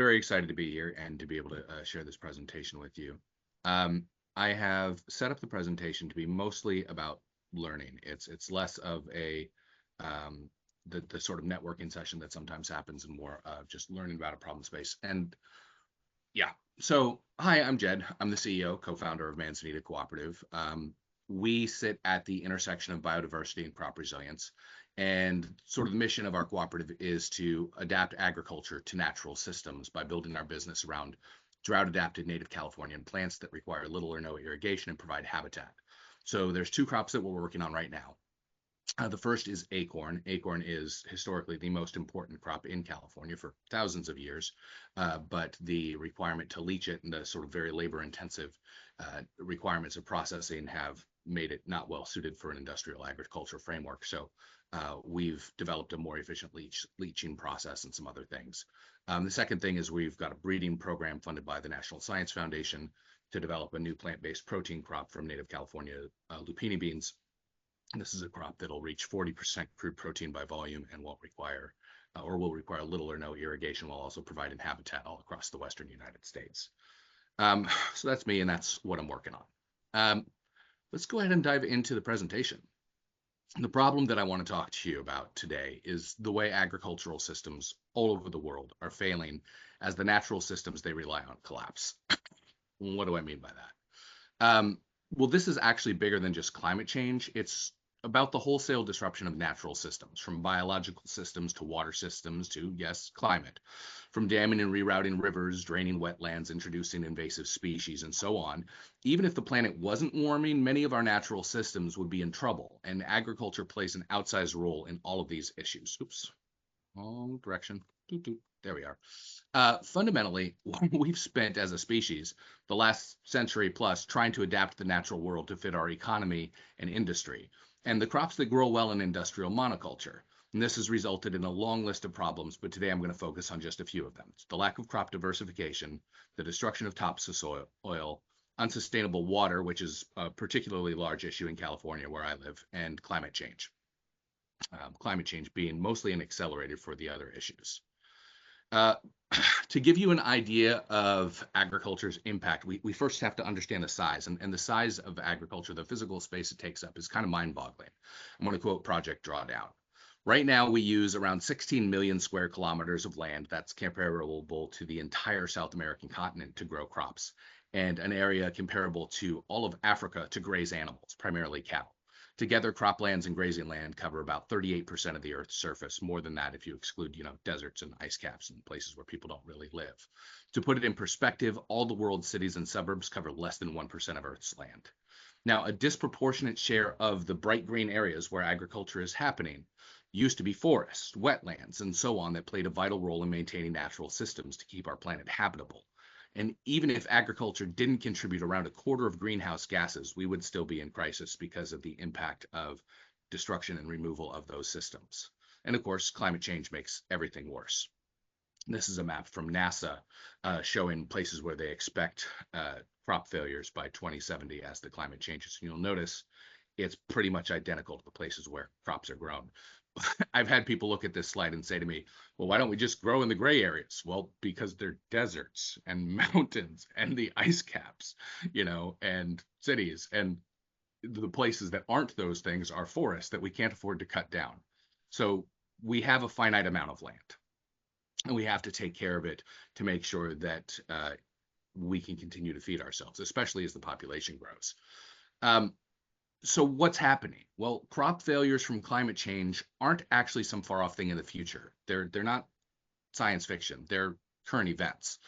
Very excited to be here and to be able to share this presentation with you. Um, I have set up the presentation to be mostly about learning. It's less of a the sort of networking session that sometimes happens and more of just learning about a problem space. And yeah, so hi, I'm Jed. I'm the CEO, co-founder of Manzanita Cooperative. We sit at the intersection of biodiversity and crop resilience. And sort of the mission of our cooperative is to adapt agriculture to natural systems by building our business around drought-adapted native Californian plants that require little or no irrigation and provide habitat. So there's two crops that we're working on right now. The first is acorn. Acorn is historically the most important crop in California for thousands of years, but the requirement to leach it and the sort of very labor-intensive requirements of processing have made it not well suited for an industrial agriculture framework. So we've developed a more efficient leaching process and some other things. The second thing is we've got a breeding program funded by the National Science Foundation to develop a new plant-based protein crop from native California lupini beans. This is a crop that'll reach 40% crude protein by volume and won't require or will require little or no irrigation while also providing habitat all across the western United States. So that's me and that's what I'm working on. Let's go ahead and dive into the presentation. The problem that I want to talk to you about today is the way agricultural systems all over the world are failing as the natural systems they rely on collapse. What do I mean by that? Well, this is actually bigger than just climate change. It's about the wholesale disruption of natural systems, from biological systems to water systems to, yes, climate, from damming and rerouting rivers, draining wetlands, introducing invasive species, and so on. Even if the planet wasn't warming, many of our natural systems would be in trouble, and agriculture plays an outsized role in all of these issues. Oops, wrong direction. There we are. Fundamentally, we've spent as a species the last century plus trying to adapt the natural world to fit our economy and industry, and the crops that grow well in industrial monoculture. And this has resulted in a long list of problems, but today I'm going to focus on just a few of them. It's the lack of crop diversification, the destruction of topsoil, unsustainable water, which is a particularly large issue in California where I live, and climate change. Climate change being mostly an accelerator for the other issues. To give you an idea of agriculture's impact, we first have to understand the size. And the size of agriculture, the physical space it takes up, is kind of mind-boggling. I'm going to quote Project Drawdown. Right now, we use around 16 million square kilometers of land that's comparable to the entire South American continent to grow crops, and an area comparable to all of Africa to graze animals, primarily cattle. Together, croplands and grazing land cover about 38% of the Earth's surface, more than that if you exclude, deserts and ice caps and places where people don't really live. To put it in perspective, all the world's cities and suburbs cover less than 1% of Earth's land. Now, a disproportionate share of the bright green areas where agriculture is happening used to be forests, wetlands, and so on that played a vital role in maintaining natural systems to keep our planet habitable. And even if agriculture didn't contribute around a quarter of greenhouse gases, we would still be in crisis because of the impact of destruction and removal of those systems. And of course, climate change makes everything worse. This is a map from NASA showing places where they expect crop failures by 2070 as the climate changes. You'll notice it's pretty much identical to the places where crops are grown. I've had people look at this slide and say to me, well, why don't we just grow in the gray areas? Well, because they're deserts and mountains and the ice caps, and cities. And the places that aren't those things are forests that we can't afford to cut down. So we have a finite amount of land, and we have to take care of it to make sure that we can continue to feed ourselves, especially as the population grows. So what's happening? Well, crop failures from climate change aren't actually some far off thing in the future. They're not science fiction. They're current events.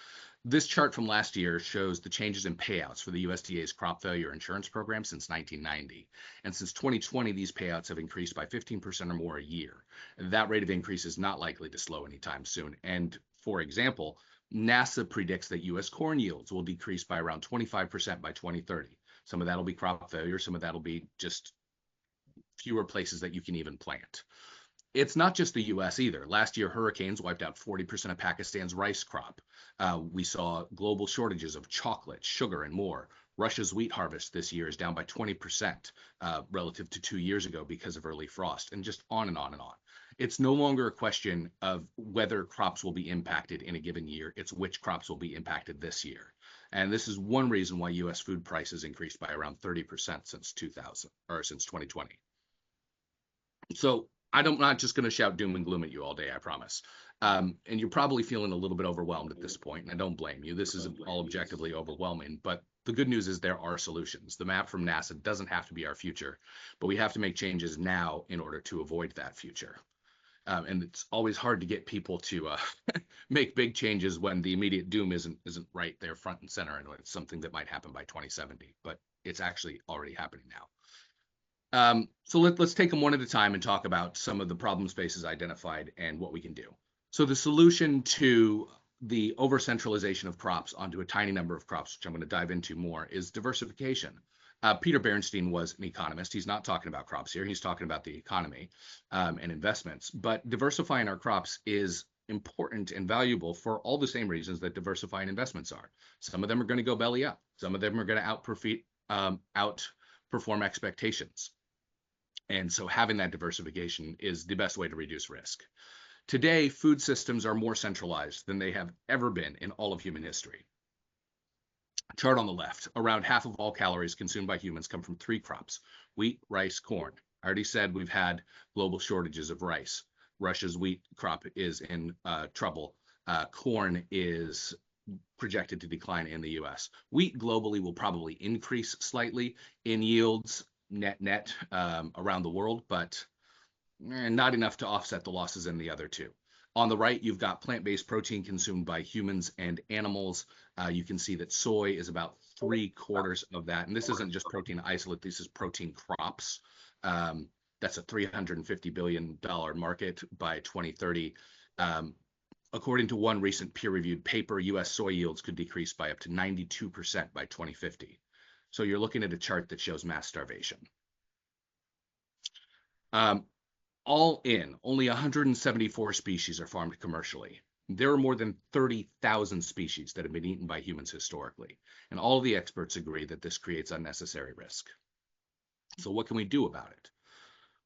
This chart from last year shows the changes in payouts for the USDA's crop failure insurance program since 1990. And since 2020, these payouts have increased by 15% or more a year. That rate of increase is not likely to slow anytime soon. And for example, NASA predicts that US corn yields will decrease by around 25% by 2030. Some of that'll be crop failure. Some of that'll be just fewer places that you can even plant. It's not just the US either. Last year, hurricanes wiped out 40% of Pakistan's rice crop. We saw global shortages of chocolate, sugar, and more. Russia's wheat harvest this year is down by 20% relative to 2 years ago because of early frost, and just on and on and on. It's no longer a question of whether crops will be impacted in a given year. It's which crops will be impacted this year. And this is one reason why U.S. food prices increased by around 30% since 2000 or since 2020. So I'm not just going to shout doom and gloom at you all day, I promise. And you're probably feeling a little bit overwhelmed at this point, and I don't blame you. This is all objectively overwhelming, but the good news is there are solutions. The map from NASA doesn't have to be our future, but we have to make changes now in order to avoid that future. And it's always hard to get people to make big changes when the immediate doom isn't right there front and center, and it's something that might happen by 2070, but it's actually already happening now. So let's take them one at a time and talk about some of the problem spaces identified and what we can do. So the solution to the over-centralization of crops onto a tiny number of crops, which I'm going to dive into more, is diversification. Peter Bernstein was an economist. He's not talking about crops here. He's talking about the economy and investments. But diversifying our crops is important and valuable for all the same reasons that diversifying investments are. Some of them are going to go belly up. Some of them are going to outperform expectations. And so having that diversification is the best way to reduce risk. Today, food systems are more centralized than they have ever been in all of human history. Chart on the left, around half of all calories consumed by humans come from 3 crops: wheat, rice, corn. I already said we've had global shortages of rice. Russia's wheat crop is in trouble. Corn is projected to decline in the US. Wheat globally will probably increase slightly in yields net around the world, but not enough to offset the losses in the other two. On the right, you've got plant-based protein consumed by humans and animals. You can see that soy is about 3/4 of that. And this isn't just protein isolate, this is protein crops. That's a $350 billion market by 2030. According to one recent peer-reviewed paper, US soy yields could decrease by up to 92% by 2050. So you're looking at a chart that shows mass starvation. All in, only 174 species are farmed commercially. There are more than 30,000 species that have been eaten by humans historically, and all of the experts agree that this creates unnecessary risk. So what can we do about it?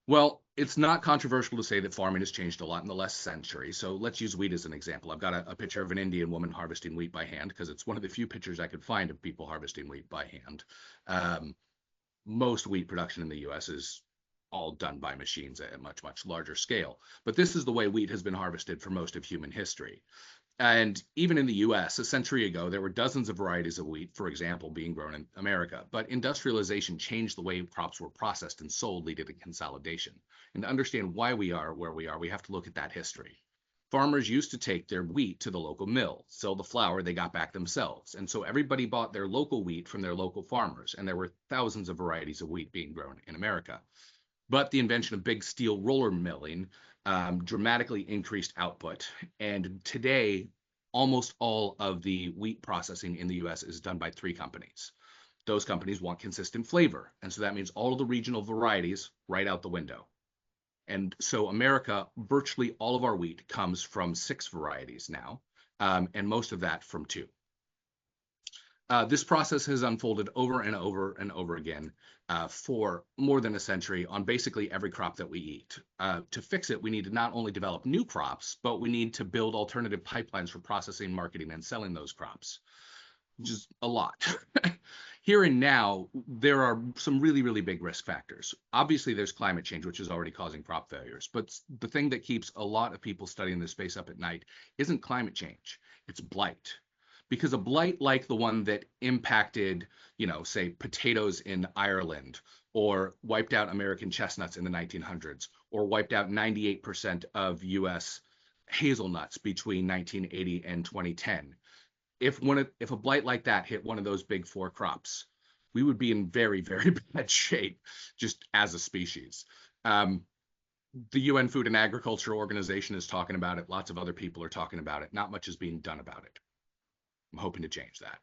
Well, it's not controversial to say that farming has changed a lot in the last century. So let's use wheat as an example. I've got a picture of an Indian woman harvesting wheat by hand because it's one of the few pictures I could find of people harvesting wheat by hand. Most wheat production in the US is all done by machines at a much, much larger scale. But this is the way wheat has been harvested for most of human history. And even in the US, a century ago, there were dozens of varieties of wheat, for example, being grown in America. But industrialization changed the way crops were processed and sold, leading to consolidation. And to understand why we are where we are, we have to look at that history. Farmers used to take their wheat to the local mill, sell the flour they got back themselves. And so everybody bought their local wheat from their local farmers. And there were thousands of varieties of wheat being grown in America. But the invention of big steel roller milling dramatically increased output. And today, almost all of the wheat processing in the US is done by 3 companies. Those companies want consistent flavor. And so that means all of the regional varieties right out the window. And so America, virtually all of our wheat comes from 6 varieties now, and most of that from 2. This process has unfolded over and over and over again for more than a century on basically every crop that we eat. To fix it, we need to not only develop new crops, but we need to build alternative pipelines for processing, marketing, and selling those crops, which is a lot. Here and now, there are some really, really big risk factors. Obviously, there's climate change, which is already causing crop failures. But the thing that keeps a lot of people studying this space up at night isn't climate change, it's blight. Because a blight like the one that impacted, say potatoes in Ireland, or wiped out American chestnuts in the 1900s, or wiped out 98% of US hazelnuts between 1980 and 2010. If a blight like that hit one of those big 4 crops, we would be in very, very bad shape just as a species. The UN Food and Agriculture Organization is talking about it. Lots of other people are talking about it. Not much is being done about it. I'm hoping to change that.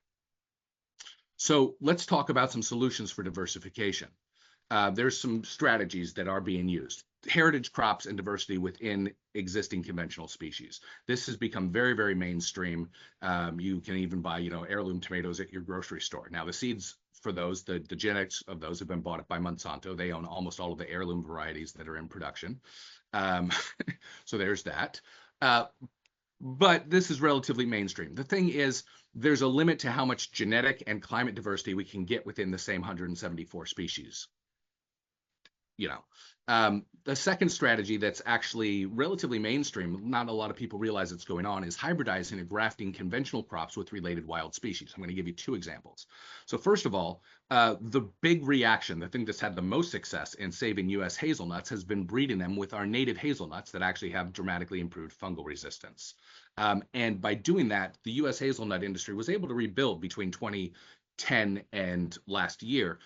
So let's talk about some solutions for diversification. There's some strategies that are being used. Heritage crops and diversity within existing conventional species. This has become very, very mainstream. You can even buy, heirloom tomatoes at your grocery store. Now, the seeds for those, the genetics of those have been bought up by Monsanto. They own almost all of the heirloom varieties that are in production. Um, so there's that. Uh, but this is relatively mainstream. The thing is, there's a limit to how much genetic and climate diversity we can get within the same 174 species. You know, the second strategy that's actually relatively mainstream, not a lot of people realize it's going on, is hybridizing and grafting conventional crops with related wild species. I'm going to give you two examples. So first of all, the big reaction, the thing that's had the most success in saving U.S. hazelnuts, has been breeding them with our native hazelnuts that actually have dramatically improved fungal resistance. And by doing that, the U.S. hazelnut industry was able to rebuild between 2010 and last year,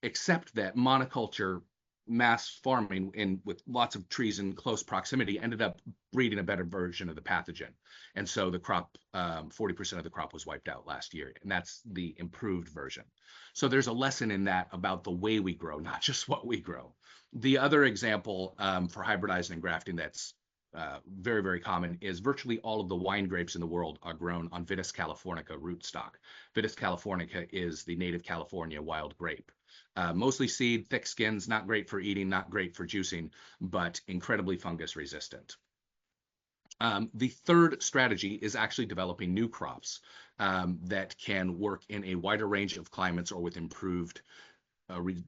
except that monoculture mass farming with lots of trees in close proximity ended up breeding a better version of the pathogen. And so the crop, 40% of the crop was wiped out last year. And that's the improved version. So there's a lesson in that about the way we grow, not just what we grow. The other example for hybridizing and grafting that's very, very common is virtually all of the wine grapes in the world are grown on Vitis californica rootstock. Vitis californica is the native California wild grape. Mostly seed, thick skins, not great for eating, not great for juicing, but incredibly fungus resistant. The third strategy is actually developing new crops that can work in a wider range of climates or with improved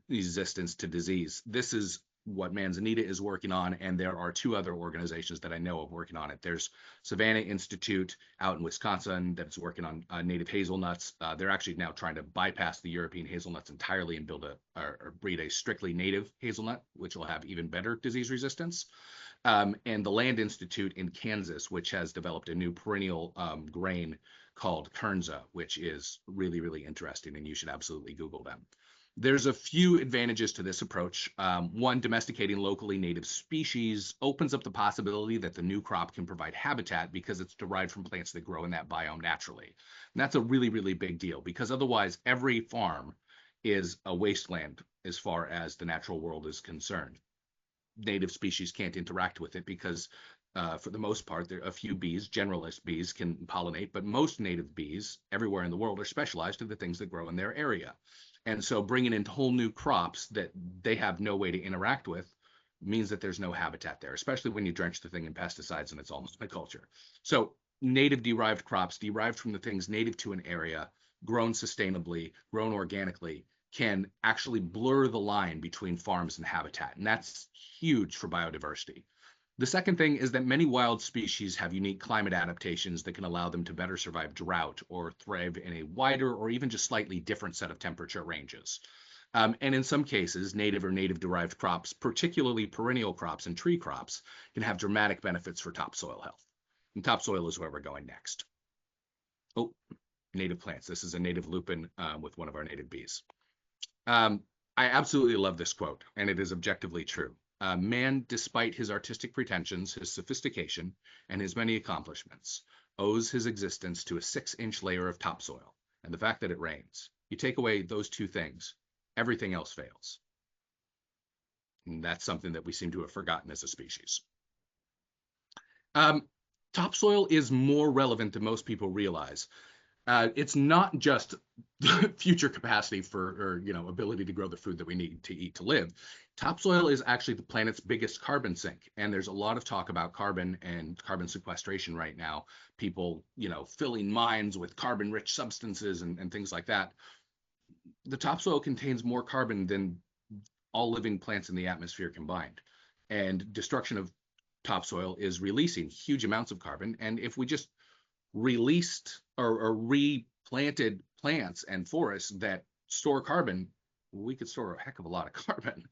resistance to disease. This is what Manzanita is working on, and there are two other organizations that I know of working on it. There's Savannah Institute out in Wisconsin that's working on native hazelnuts. They're actually now trying to bypass the European hazelnuts entirely and build or breed a strictly native hazelnut, which will have even better disease resistance. And the Land Institute in Kansas, which has developed a new perennial grain called Kernza, which is really, really interesting, and you should absolutely Google them. There's a few advantages to this approach. One, domesticating locally native species opens up the possibility that the new crop can provide habitat because it's derived from plants that grow in that biome naturally. And that's a really, really big deal because otherwise every farm is a wasteland as far as the natural world is concerned. Native species can't interact with it because for the most part, there are a few bees, generalist bees, can pollinate, but most native bees everywhere in the world are specialized to the things that grow in their area. And so bringing in whole new crops that they have no way to interact with means that there's no habitat there, especially when you drench the thing in pesticides and it's almost monoculture. So native derived crops derived from the things native to an area, grown sustainably, grown organically, can actually blur the line between farms and habitat. And that's huge for biodiversity. The second thing is that many wild species have unique climate adaptations that can allow them to better survive drought or thrive in a wider or even just slightly different set of temperature ranges. And in some cases, native or native-derived crops, particularly perennial crops and tree crops, can have dramatic benefits for topsoil health. And topsoil is where we're going next. Oh, native plants. This is a native lupin with one of our native bees. I absolutely love this quote, and it is objectively true. Man, despite his artistic pretensions, his sophistication, and his many accomplishments, owes his existence to a 6-inch layer of topsoil and the fact that it rains. You take away those two things, everything else fails. And that's something that we seem to have forgotten as a species. Topsoil is more relevant than most people realize. It's not just the future capacity for, or ability to grow the food that we need to eat to live. Topsoil is actually the planet's biggest carbon sink, and there's a lot of talk about carbon and carbon sequestration right now. People, filling mines with carbon-rich substances and things like that. The topsoil contains more carbon than all living plants in the atmosphere combined, and destruction of topsoil is releasing huge amounts of carbon. And if we just released or replanted plants and forests that store carbon, we could store a heck of a lot of carbon.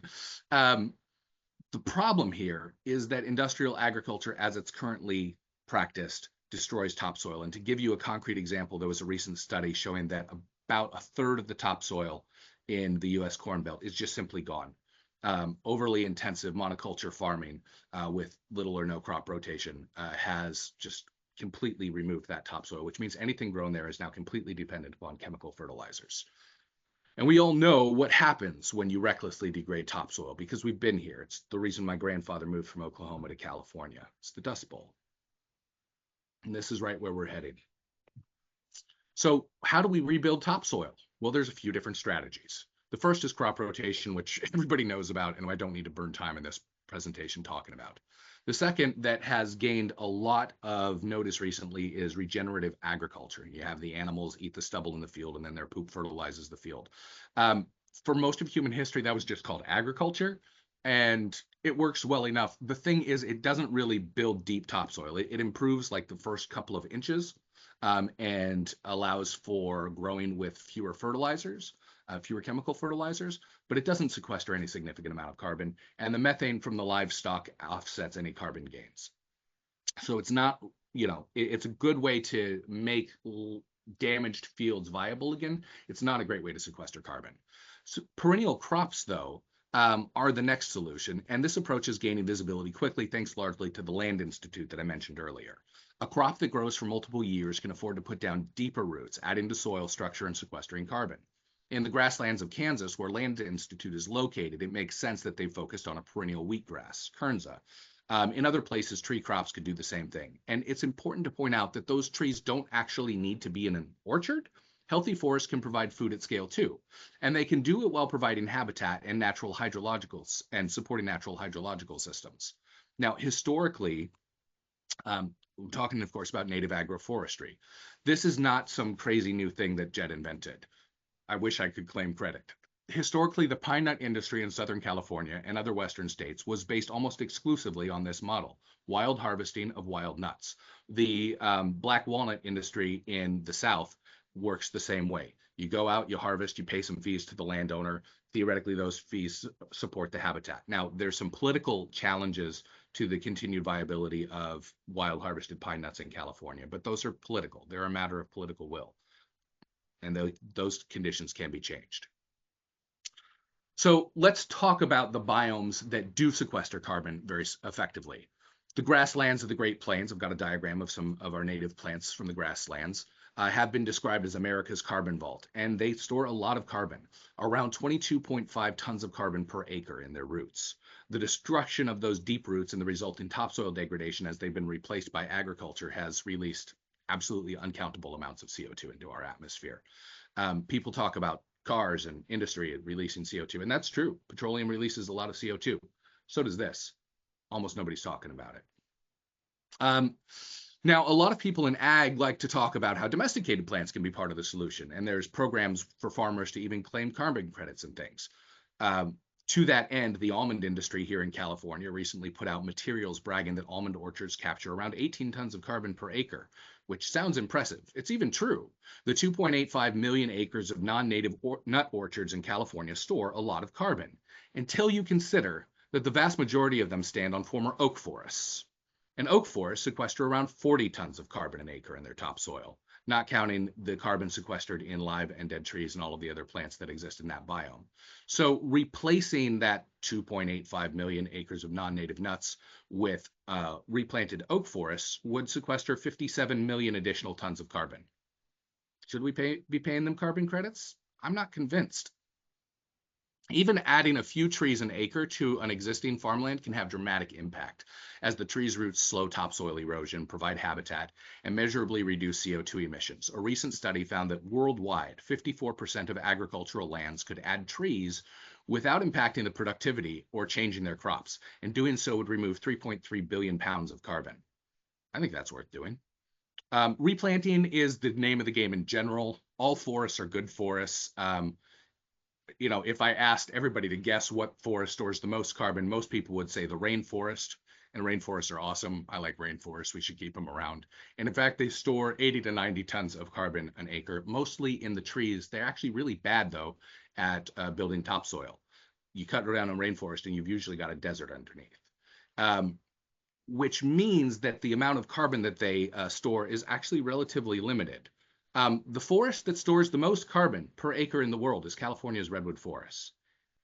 The problem here is that industrial agriculture, as it's currently practiced, destroys topsoil. And to give you a concrete example, there was a recent study showing that about a third of the topsoil in the U.S. Corn Belt is just simply gone. Overly intensive monoculture farming with little or no crop rotation has just completely removed that topsoil, which means anything grown there is now completely dependent upon chemical fertilizers. And we all know what happens when you recklessly degrade topsoil because we've been here. It's the reason my grandfather moved from Oklahoma to California. It's the Dust Bowl. And this is right where we're heading. So how do we rebuild topsoil? Well, there's a few different strategies. The first is crop rotation, which everybody knows about, and I don't need to burn time in this presentation talking about. The second that has gained a lot of notice recently is regenerative agriculture. You have the animals eat the stubble in the field, and then their poop fertilizes the field. Um, for most of human history, that was just called agriculture, and it works well enough. The thing is, it doesn't really build deep topsoil. It improves like the first couple of inches, and allows for growing with fewer fertilizers, fewer chemical fertilizers, but it doesn't sequester any significant amount of carbon. And the methane from the livestock offsets any carbon gains. So it's not, it's a good way to make damaged fields viable again. It's not a great way to sequester carbon. So perennial crops, though, are the next solution, and this approach is gaining visibility quickly thanks largely to the Land Institute that I mentioned earlier. A crop that grows for multiple years can afford to put down deeper roots, adding to soil structure and sequestering carbon. In the grasslands of Kansas, where Land Institute is located, it makes sense that they focused on a perennial wheatgrass, Kernza. In other places, tree crops could do the same thing. And it's important to point out that those trees don't actually need to be in an orchard. Healthy forests can provide food at scale too. And they can do it while providing habitat and natural hydrologicals and supporting natural hydrological systems. Now, historically, we're talking, of course, about native agroforestry. This is not some crazy new thing that Jed invented. I wish I could claim credit. Historically, the pine nut industry in Southern California and other Western states was based almost exclusively on this model, wild harvesting of wild nuts. The black walnut industry in the South works the same way. You go out, you harvest, you pay some fees to the landowner. Theoretically, those fees support the habitat. Now, there's some political challenges to the continued viability of wild harvested pine nuts in California, but those are political. They're a matter of political will, and those conditions can be changed. So let's talk about the biomes that do sequester carbon very effectively. The grasslands of the Great Plains, I've got a diagram of some of our native plants from the grasslands, have been described as America's carbon vault, and they store a lot of carbon, around 22.5 tons of carbon per acre in their roots. The destruction of those deep roots and the resulting topsoil degradation as they've been replaced by agriculture has released absolutely uncountable amounts of CO2 into our atmosphere. People talk about cars and industry releasing CO2, and that's true. Petroleum releases a lot of CO2. So does this. Almost nobody's talking about it. Now, a lot of people in ag like to talk about how domesticated plants can be part of the solution, and there's programs for farmers to even claim carbon credits and things. To that end, the almond industry here in California recently put out materials bragging that almond orchards capture around 18 tons of carbon per acre, which sounds impressive. It's even true. The 2.85 million acres of non-native nut orchards in California store a lot of carbon, until you consider that the vast majority of them stand on former oak forests. And oak forests sequester around 40 tons of carbon an acre in their topsoil, not counting the carbon sequestered in live and dead trees and all of the other plants that exist in that biome. So replacing that 2.85 million acres of non-native nuts with replanted oak forests would sequester 57 million additional tons of carbon. Should we be paying them carbon credits? I'm not convinced. Even adding a few trees an acre to an existing farmland can have dramatic impact, as the tree's roots slow topsoil erosion, provide habitat, and measurably reduce CO2 emissions. A recent study found that worldwide, 54% of agricultural lands could add trees without impacting the productivity or changing their crops, and doing so would remove 3.3 billion pounds of carbon. I think that's worth doing. Replanting is the name of the game in general. All forests are good forests. If I asked everybody to guess what forest stores the most carbon, most people would say the rainforest, and rainforests are awesome. I like rainforests. We should keep them around. And in fact, they store 80 to 90 tons of carbon an acre, mostly in the trees. They're actually really bad, though, at building topsoil. You cut down a rainforest, and you've usually got a desert underneath, which means that the amount of carbon that they store is actually relatively limited. The forest that stores the most carbon per acre in the world is California's redwood forests,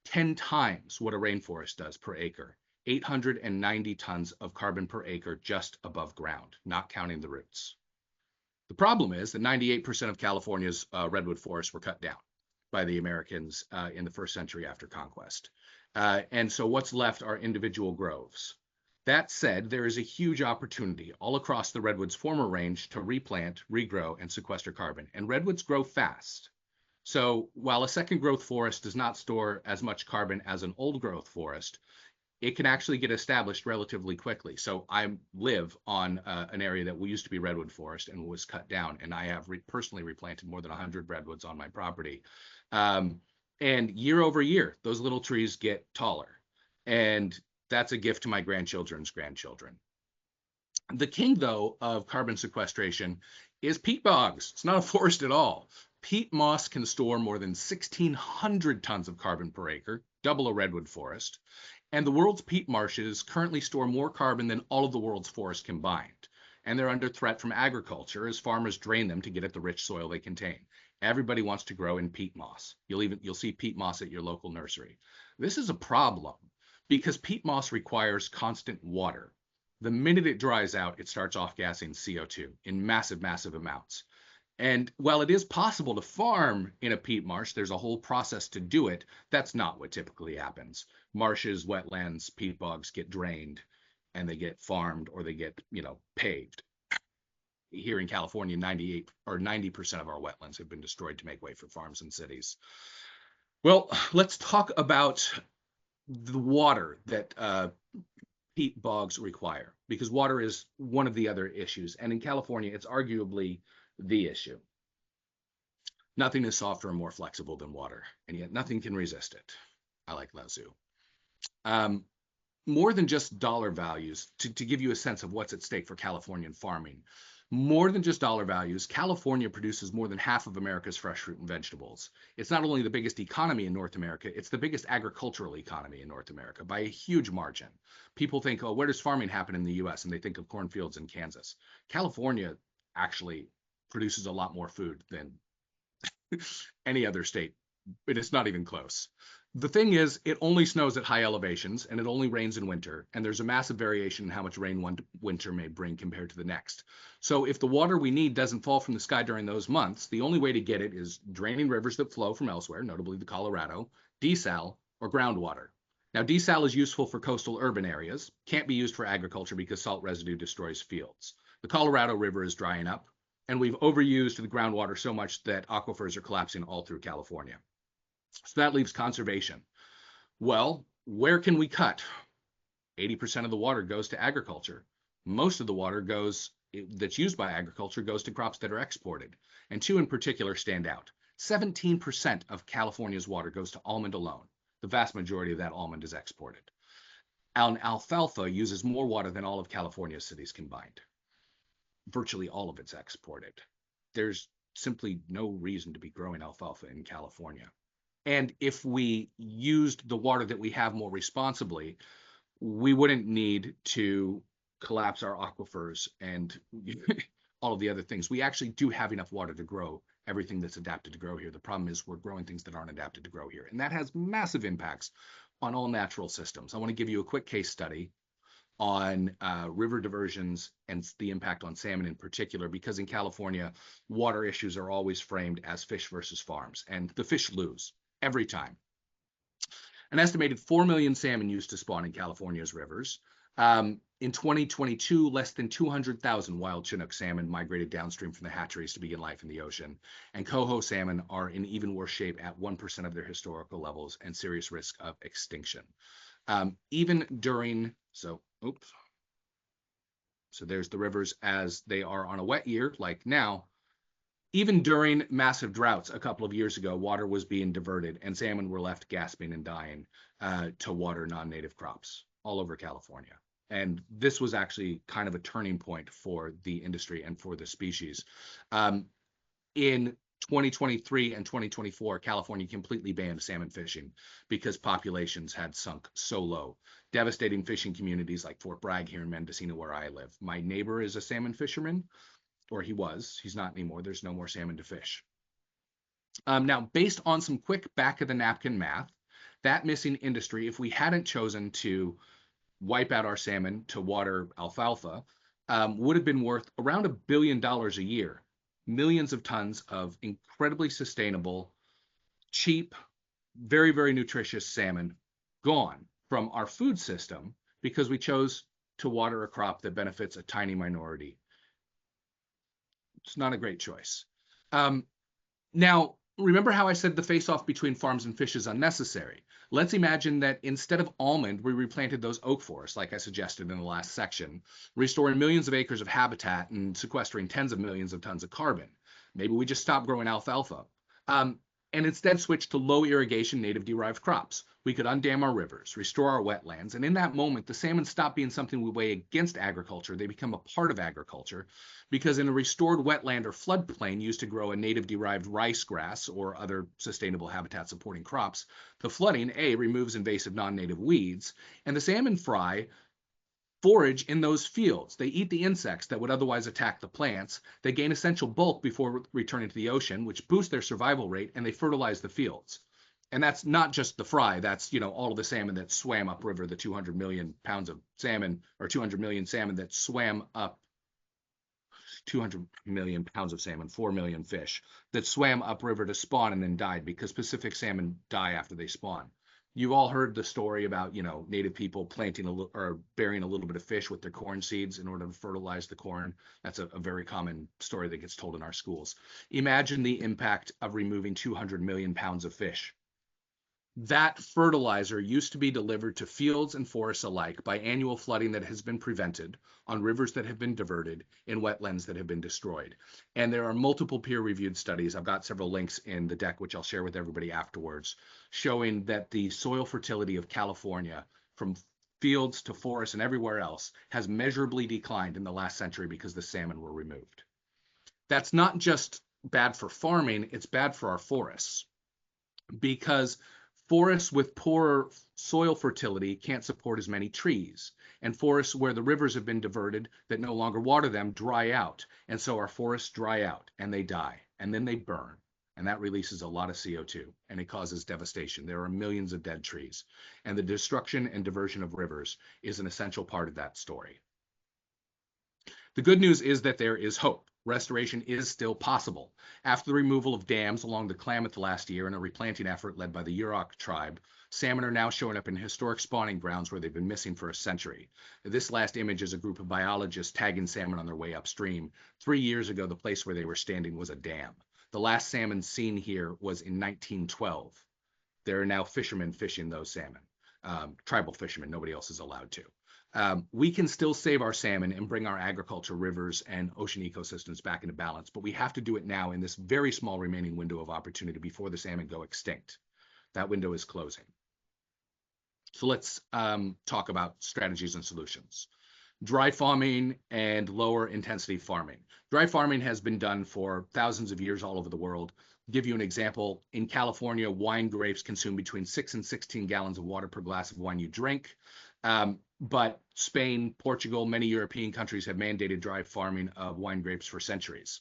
10 times what a rainforest does per acre, 890 tons of carbon per acre just above ground, not counting the roots. The problem is that 98% of California's redwood forests were cut down by the Americans in the first century after conquest. And so what's left are individual groves. That said, there is a huge opportunity all across the redwood's former range to replant, regrow, and sequester carbon. And redwoods grow fast. So while a second growth forest does not store as much carbon as an old growth forest, it can actually get established relatively quickly. So I live on an area that used to be redwood forest and was cut down, and I have personally replanted more than 100 redwoods on my property. Um, and year over year, those little trees get taller, and that's a gift to my grandchildren's grandchildren. The king, though, of carbon sequestration is peat bogs. It's not a forest at all. Peat moss can store more than 1,600 tons of carbon per acre, double a redwood forest. And the world's peat marshes currently store more carbon than all of the world's forests combined. And they're under threat from agriculture as farmers drain them to get at the rich soil they contain. Everybody wants to grow in peat moss. You'll see peat moss at your local nursery. This is a problem because peat moss requires constant water. The minute it dries out, it starts off gassing CO2 in massive, massive amounts. And while it is possible to farm in a peat marsh, there's a whole process to do it. That's not what typically happens. Marshes, wetlands, peat bogs get drained and they get farmed or they get, paved. Here in California, 98 or 90% of our wetlands have been destroyed to make way for farms and cities. Well, let's talk about the water that peat bogs require, because water is one of the other issues. And in California, it's arguably the issue. Nothing is softer and more flexible than water, and yet nothing can resist it. I like Lao Tzu. More than just dollar values, to give you a sense of what's at stake for Californian farming, more than just dollar values, California produces more than half of America's fresh fruit and vegetables. It's not only the biggest economy in North America, it's the biggest agricultural economy in North America by a huge margin. People think, oh, where does farming happen in the US? And they think of cornfields in Kansas. California actually produces a lot more food than any other state, but it's not even close. The thing is, it only snows at high elevations and it only rains in winter, and there's a massive variation in how much rain one winter may bring compared to the next. So if the water we need doesn't fall from the sky during those months, the only way to get it is draining rivers that flow from elsewhere, notably the Colorado, desal, or groundwater. Now, desal is useful for coastal urban areas, can't be used for agriculture because salt residue destroys fields. The Colorado River is drying up, and we've overused the groundwater so much that aquifers are collapsing all through California. So that leaves conservation. Well, where can we cut? 80% of the water goes to agriculture. Most of the water that's used by agriculture goes to crops that are exported. And two in particular stand out. 17% of California's water goes to almond alone. The vast majority of that almond is exported. And alfalfa uses more water than all of California's cities combined. Virtually all of it's exported. There's simply no reason to be growing alfalfa in California. And if we used the water that we have more responsibly, we wouldn't need to collapse our aquifers and all of the other things. We actually do have enough water to grow everything that's adapted to grow here. The problem is we're growing things that aren't adapted to grow here. And that has massive impacts on all natural systems. I want to give you a quick case study on river diversions and the impact on salmon in particular, because in California, water issues are always framed as fish versus farms, and the fish lose every time. An estimated 4 million salmon used to spawn in California's rivers. In 2022, less than 200,000 wild Chinook salmon migrated downstream from the hatcheries to begin life in the ocean. And coho salmon are in even worse shape at 1% of their historical levels and serious risk of extinction. Even during, so there's the rivers as they are on a wet year, like now. Even during massive droughts a couple of years ago, water was being diverted and salmon were left gasping and dying to water non-native crops all over California. And this was actually kind of a turning point for the industry and for the species. In 2023 and 2024, California completely banned salmon fishing because populations had sunk so low, devastating fishing communities like Fort Bragg here in Mendocino, where I live. My neighbor is a salmon fisherman, or he was. He's not anymore. There's no more salmon to fish. Now, based on some quick back of the napkin math, that missing industry, if we hadn't chosen to wipe out our salmon to water alfalfa, would have been worth around $1 billion a year. Millions of tons of incredibly sustainable, cheap, very, very nutritious salmon gone from our food system because we chose to water a crop that benefits a tiny minority. It's not a great choice. Now, Remember how I said the face-off between farms and fish is unnecessary? Let's imagine that instead of almond, we replanted those oak forests, like I suggested in the last section, restoring millions of acres of habitat and sequestering tens of millions of tons of carbon. Maybe we just stop growing alfalfa. Um, and instead switch to low irrigation native derived crops. We could undam our rivers, restore our wetlands, and in that moment, the salmon stop being something we weigh against agriculture. They become a part of agriculture because in a restored wetland or floodplain used to grow a native derived rice grass or other sustainable habitat supporting crops, the flooding A removes invasive non-native weeds, and the salmon fry forage in those fields. They eat the insects that would otherwise attack the plants. They gain essential bulk before returning to the ocean, which boosts their survival rate, and they fertilize the fields. And that's not just the fry. That's all of the salmon that swam upriver, the 200 million pounds of salmon or 200 million salmon that swam up 200 million pounds of salmon, 4 million fish that swam upriver to spawn and then died because Pacific salmon die after they spawn. You've all heard the story about, native people planting or burying a little bit of fish with their corn seeds in order to fertilize the corn. That's a very common story that gets told in our schools. Imagine the impact of removing 200 million pounds of fish. That fertilizer used to be delivered to fields and forests alike by annual flooding that has been prevented, on rivers that have been diverted, in wetlands that have been destroyed. And there are multiple peer-reviewed studies. I've got several links in the deck, which I'll share with everybody afterwards, showing that the soil fertility of California, from fields to forests and everywhere else, has measurably declined in the last century because the salmon were removed. That's not just bad for farming, it's bad for our forests because forests with poor soil fertility can't support as many trees. And forests where the rivers have been diverted that no longer water them dry out. And so our forests dry out and they die and then they burn. And that releases a lot of CO2 and it causes devastation. There are millions of dead trees. And the destruction and diversion of rivers is an essential part of that story. The good news is that there is hope. Restoration is still possible. After the removal of dams along the Klamath last year and a replanting effort led by the Yurok tribe, salmon are now showing up in historic spawning grounds where they've been missing for a century. This last image is a group of biologists tagging salmon on their way upstream. 3 years ago, the place where they were standing was a dam. The last salmon seen here was in 1912. There are now fishermen fishing those salmon, tribal fishermen. Nobody else is allowed to. We can still save our salmon and bring our agriculture, rivers, and ocean ecosystems back into balance, but we have to do it now in this very small remaining window of opportunity before the salmon go extinct. That window is closing. So let's talk about strategies and solutions. Dry farming and lower intensity farming. Dry farming has been done for thousands of years all over the world. I'll give you an example. In California, wine grapes consume between 6 and 16 gallons of water per glass of wine you drink. But Spain, Portugal, many European countries have mandated dry farming of wine grapes for centuries.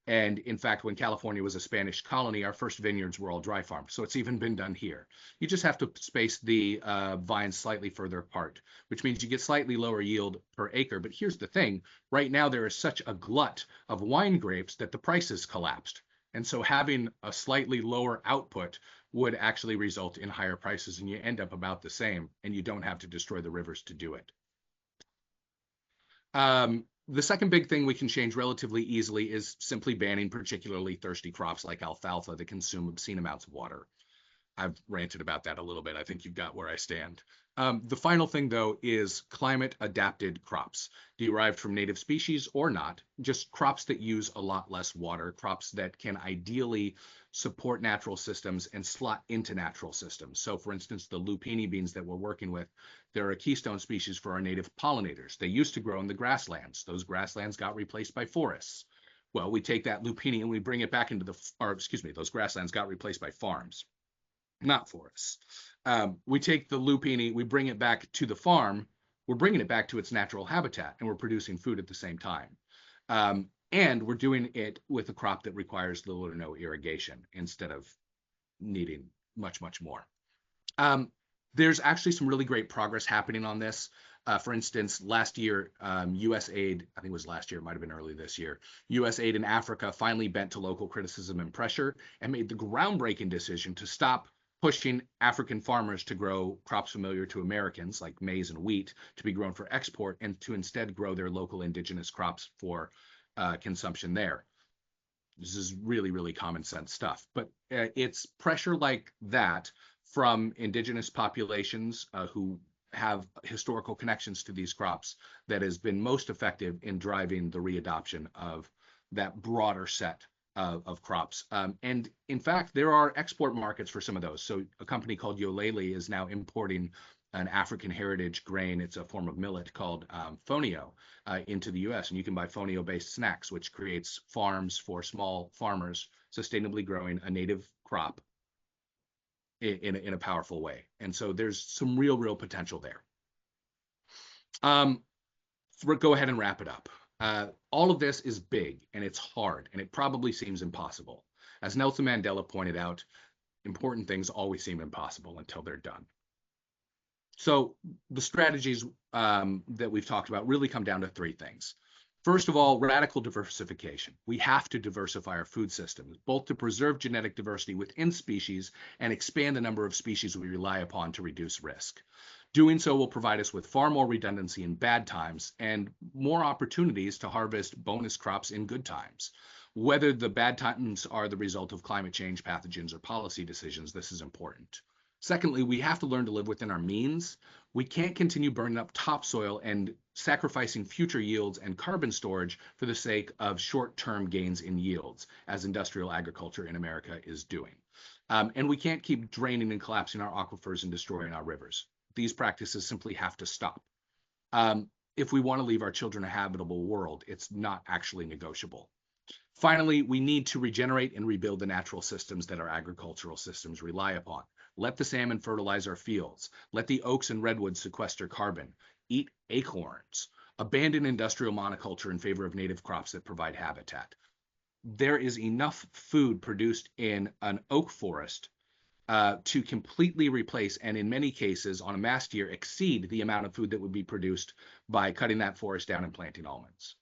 And in fact, when California was a Spanish colony, our first vineyards were all dry farmed. So it's even been done here. You just have to space the vines slightly further apart, which means you get slightly lower yield per acre. But here's the thing. Right now, there is such a glut of wine grapes that the prices collapsed. And so having a slightly lower output would actually result in higher prices, and you end up about the same, and you don't have to destroy the rivers to do it. The second big thing we can change relatively easily is simply banning particularly thirsty crops like alfalfa that consume obscene amounts of water. I've ranted about that a little bit. I think you've got where I stand. The final thing, though, is climate adapted crops derived from native species or not, just crops that use a lot less water, crops that can ideally support natural systems and slot into natural systems. So for instance, the lupini beans that we're working with, they're a keystone species for our native pollinators. They used to grow in the grasslands. Those grasslands got replaced by forests. Well, we take that lupini and we bring it back into those grasslands got replaced by farms, not forests. We take the lupini, we bring it back to the farm, we're bringing it back to its natural habitat, and we're producing food at the same time. And we're doing it with a crop that requires little or no irrigation instead of needing much, much more. There's actually some really great progress happening on this. For instance, last year, USAID, I think it was last year, it might have been early this year, USAID in Africa finally bent to local criticism and pressure and made the groundbreaking decision to stop pushing African farmers to grow crops familiar to Americans like maize and wheat to be grown for export and to instead grow their local indigenous crops for consumption there. This is really, really common sense stuff. But it's pressure like that from indigenous populations who have historical connections to these crops that has been most effective in driving the readoption of that broader set of crops. And in fact, there are export markets for some of those. So a company called Yolele is now importing an African heritage grain. It's a form of millet called fonio into the US. And you can buy fonio-based snacks, which creates farms for small farmers sustainably growing a native crop in a powerful way. And so there's some real potential there. Go ahead and wrap it up. All of this is big and it's hard and it probably seems impossible. As Nelson Mandela pointed out, important things always seem impossible until they're done. So the strategies that we've talked about really come down to three things. First of all, radical diversification. We have to diversify our food systems, both to preserve genetic diversity within species and expand the number of species we rely upon to reduce risk. Doing so will provide us with far more redundancy in bad times and more opportunities to harvest bonus crops in good times. Whether the bad times are the result of climate change, pathogens, or policy decisions, this is important. Secondly, we have to learn to live within our means. We can't continue burning up topsoil and sacrificing future yields and carbon storage for the sake of short-term gains in yields, as industrial agriculture in America is doing. And we can't keep draining and collapsing our aquifers and destroying our rivers. These practices simply have to stop. If we want to leave our children a habitable world, it's not actually negotiable. Finally, we need to regenerate and rebuild the natural systems that our agricultural systems rely upon. Let the salmon fertilize our fields. Let the oaks and redwoods sequester carbon. Eat acorns. Abandon industrial monoculture in favor of native crops that provide habitat. There is enough food produced in an oak forest to completely replace, and in many cases, on a mass year, exceed the amount of food that would be produced by cutting that forest down and planting almonds.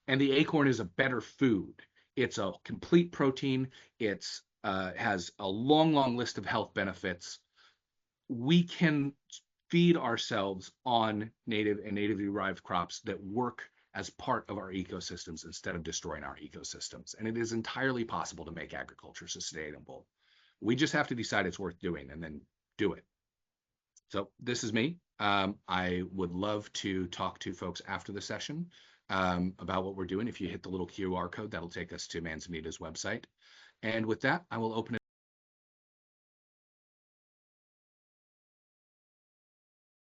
And the acorn is a better food. It's a complete protein. It's has a long list of health benefits. We can feed ourselves on native and natively derived crops that work as part of our ecosystems instead of destroying our ecosystems. And it is entirely possible to make agriculture sustainable. We just have to decide it's worth doing and then do it. So this is me. I would love to talk to folks after the session about what we're doing. If you hit the little QR code, that'll take us to Manzanita's website. And with that, I will open it